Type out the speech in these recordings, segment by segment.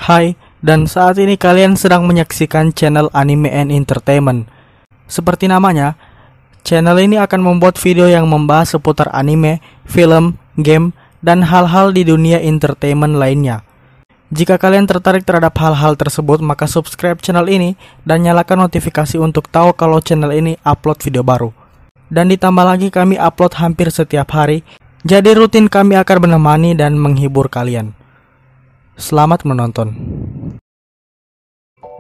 Hai, dan saat ini kalian sedang menyaksikan channel Anime and Entertainment. Seperti namanya, channel ini akan membuat video yang membahas seputar anime, film, game, dan hal-hal di dunia entertainment lainnya. Jika kalian tertarik terhadap hal-hal tersebut, maka subscribe channel ini dan nyalakan notifikasi untuk tahu kalau channel ini upload video baru. Dan ditambah lagi kami upload hampir setiap hari, jadi rutin kami akan menemani dan menghibur kalian. Selamat menonton.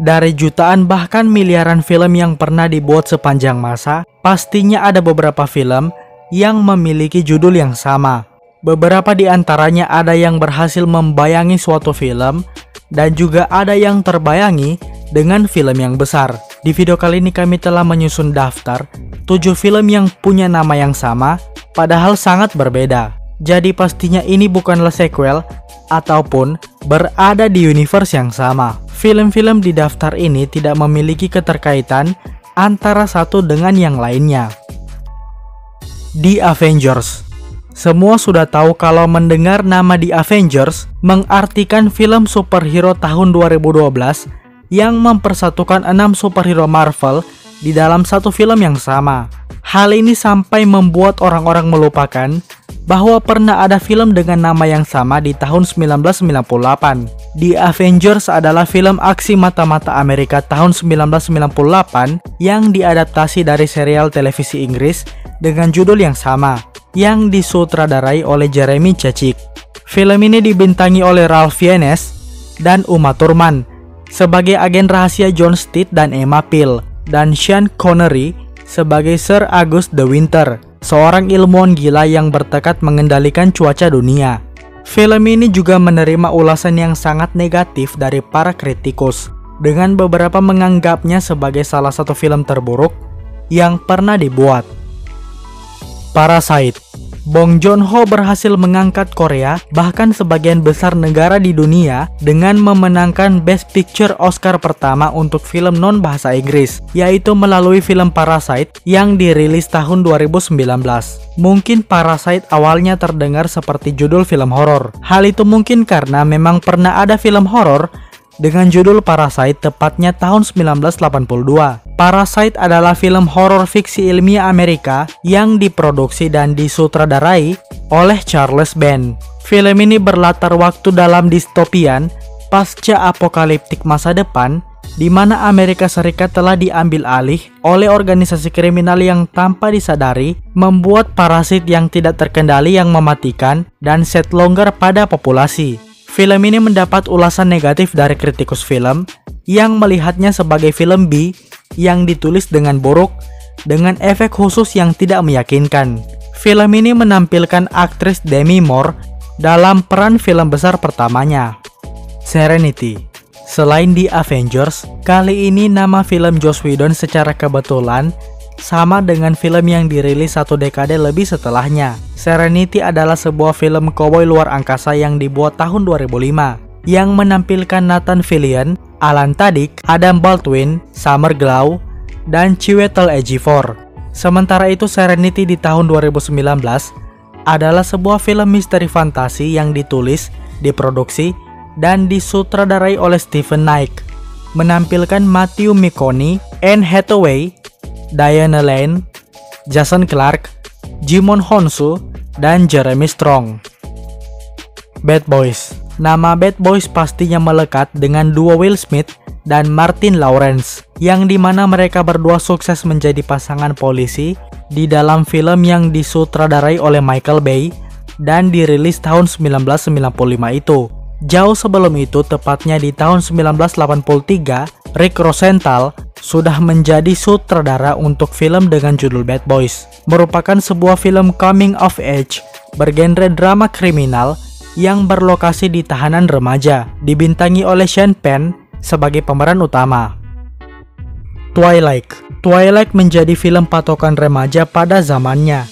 Dari jutaan bahkan miliaran film yang pernah dibuat sepanjang masa, pastinya ada beberapa film yang memiliki judul yang sama. Beberapa di antaranya ada yang berhasil membayangi suatu film, dan juga ada yang terbayangi dengan film yang besar. Di video kali ini kami telah menyusun daftar 7 film yang punya nama yang sama, padahal sangat berbeda. Jadi pastinya ini bukanlah sequel, ataupun berada di universe yang sama. Film-film di daftar ini tidak memiliki keterkaitan antara satu dengan yang lainnya. The Avengers. Semua sudah tahu kalau mendengar nama The Avengers mengartikan film superhero tahun 2012 yang mempersatukan 6 superhero Marvel di dalam satu film yang sama. Hal ini sampai membuat orang-orang melupakan bahwa pernah ada film dengan nama yang sama di tahun 1998. The Avengers adalah film aksi mata-mata Amerika tahun 1998 yang diadaptasi dari serial televisi Inggris dengan judul yang sama, yang disutradarai oleh Jeremy Chechik. Film ini dibintangi oleh Ralph Fiennes dan Uma Thurman sebagai agen rahasia John Stitt dan Emma Peel, dan Sean Connery sebagai Sir August de Winter, seorang ilmuwan gila yang bertekad mengendalikan cuaca dunia. Film ini juga menerima ulasan yang sangat negatif dari para kritikus, dengan beberapa menganggapnya sebagai salah satu film terburuk yang pernah dibuat. Parasite. Bong Joon-ho berhasil mengangkat Korea, bahkan sebagian besar negara di dunia, dengan memenangkan Best Picture Oscar pertama untuk film non-bahasa Inggris, yaitu melalui film Parasite yang dirilis tahun 2019. Mungkin Parasite awalnya terdengar seperti judul film horor. Hal itu mungkin karena memang pernah ada film horor dengan judul Parasite tepatnya tahun 1982. Parasite adalah film horor fiksi ilmiah Amerika yang diproduksi dan disutradarai oleh Charles Band. Film ini berlatar waktu dalam distopian pasca apokaliptik masa depan, di mana Amerika Serikat telah diambil alih oleh organisasi kriminal yang tanpa disadari membuat parasit yang tidak terkendali yang mematikan dan set longgar pada populasi. Film ini mendapat ulasan negatif dari kritikus film yang melihatnya sebagai film B yang ditulis dengan buruk dengan efek khusus yang tidak meyakinkan. Film ini menampilkan aktris Demi Moore dalam peran film besar pertamanya, Serenity. Selain The Avengers, kali ini nama film Joss Whedon secara kebetulan sama dengan film yang dirilis satu dekade lebih setelahnya. Serenity adalah sebuah film cowboy luar angkasa yang dibuat tahun 2005, yang menampilkan Nathan Fillion, Alan Tudyk, Adam Baldwin, Summer Glau, dan Chiwetel Ejiofor. Sementara itu Serenity di tahun 2019 adalah sebuah film misteri fantasi yang ditulis, diproduksi, dan disutradarai oleh Steven Knight, menampilkan Matthew McConaughey, Anne Hathaway, Diana Lane, Jason Clarke, Jimon Honsu, dan Jeremy Strong. Bad Boys. Nama Bad Boys pastinya melekat dengan duo Will Smith dan Martin Lawrence, yang dimana mereka berdua sukses menjadi pasangan polisi di dalam film yang disutradarai oleh Michael Bay dan dirilis tahun 1995 itu. Jauh sebelum itu, tepatnya di tahun 1983, Rick Rosenthal sudah menjadi sutradara untuk film dengan judul Bad Boys, merupakan sebuah film coming of age bergenre drama kriminal yang berlokasi di tahanan remaja, dibintangi oleh Sean Penn sebagai pemeran utama. Twilight. Twilight menjadi film patokan remaja pada zamannya,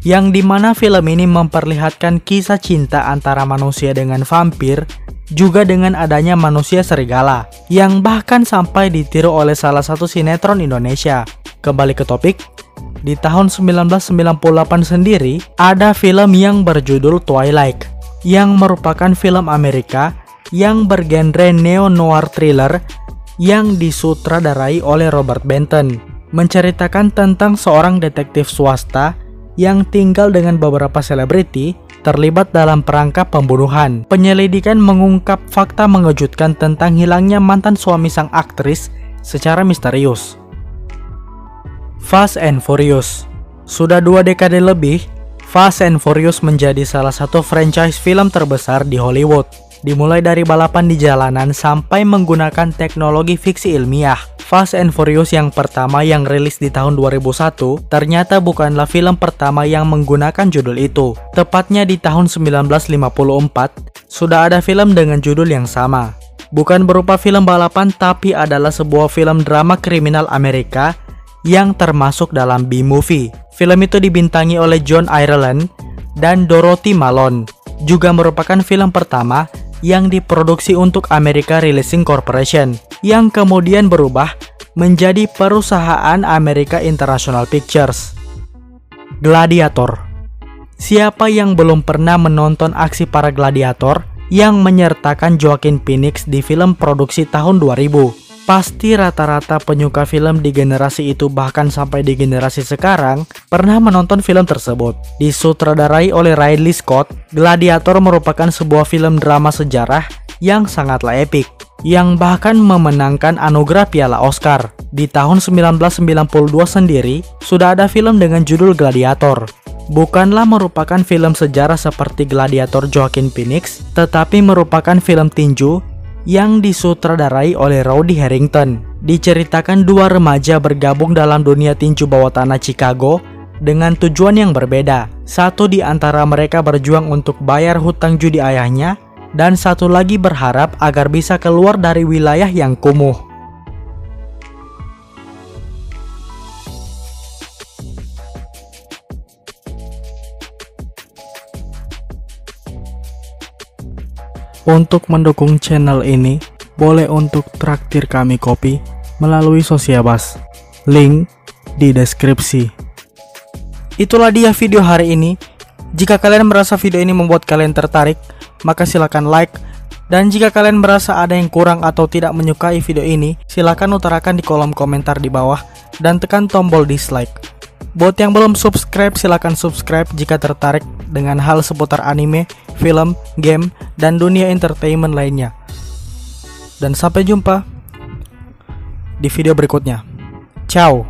yang dimana film ini memperlihatkan kisah cinta antara manusia dengan vampir, juga dengan adanya manusia serigala, yang bahkan sampai ditiru oleh salah satu sinetron Indonesia. Kembali ke topik, di tahun 1998 sendiri ada film yang berjudul Twilight, yang merupakan film Amerika yang bergenre neo-noir thriller yang disutradarai oleh Robert Benton, menceritakan tentang seorang detektif swasta yang tinggal dengan beberapa selebriti terlibat dalam perangkap pembunuhan. Penyelidikan mengungkap fakta mengejutkan tentang hilangnya mantan suami sang aktris secara misterius. Fast and Furious. Sudah 2 dekade lebih, Fast and Furious menjadi salah satu franchise film terbesar di Hollywood. Dimulai dari balapan di jalanan sampai menggunakan teknologi fiksi ilmiah. Fast and Furious yang pertama yang rilis di tahun 2001 ternyata bukanlah film pertama yang menggunakan judul itu. Tepatnya di tahun 1954, sudah ada film dengan judul yang sama. Bukan berupa film balapan tapi adalah sebuah film drama kriminal Amerika yang termasuk dalam B-movie. Film itu dibintangi oleh John Ireland dan Dorothy Malone. Juga merupakan film pertama yang diproduksi untuk America Releasing Corporation, yang kemudian berubah menjadi perusahaan America International Pictures. Gladiator. Siapa yang belum pernah menonton aksi para gladiator yang menyertakan Joaquin Phoenix di film produksi tahun 2000? Pasti rata-rata penyuka film di generasi itu, bahkan sampai di generasi sekarang, pernah menonton film tersebut. Disutradarai oleh Ridley Scott, Gladiator merupakan sebuah film drama sejarah yang sangatlah epik, yang bahkan memenangkan anugerah Piala Oscar. Di tahun 1992 sendiri, sudah ada film dengan judul Gladiator. Bukanlah merupakan film sejarah seperti Gladiator Joaquin Phoenix, tetapi merupakan film tinju yang disutradarai oleh Roddy Harrington. Diceritakan 2 remaja bergabung dalam dunia tinju bawah tanah Chicago dengan tujuan yang berbeda. Satu di antara mereka berjuang untuk bayar hutang judi ayahnya, dan satu lagi berharap agar bisa keluar dari wilayah yang kumuh. Untuk mendukung channel ini, boleh untuk traktir kami kopi melalui Sosiabas. Link di deskripsi. Itulah dia video hari ini. Jika kalian merasa video ini membuat kalian tertarik, maka silakan like. Dan jika kalian merasa ada yang kurang atau tidak menyukai video ini, silakan utarakan di kolom komentar di bawah dan tekan tombol dislike. Buat yang belum subscribe, silakan subscribe jika tertarik dengan hal seputar anime, film, game, dan dunia entertainment lainnya. Dan sampai jumpa di video berikutnya. Ciao.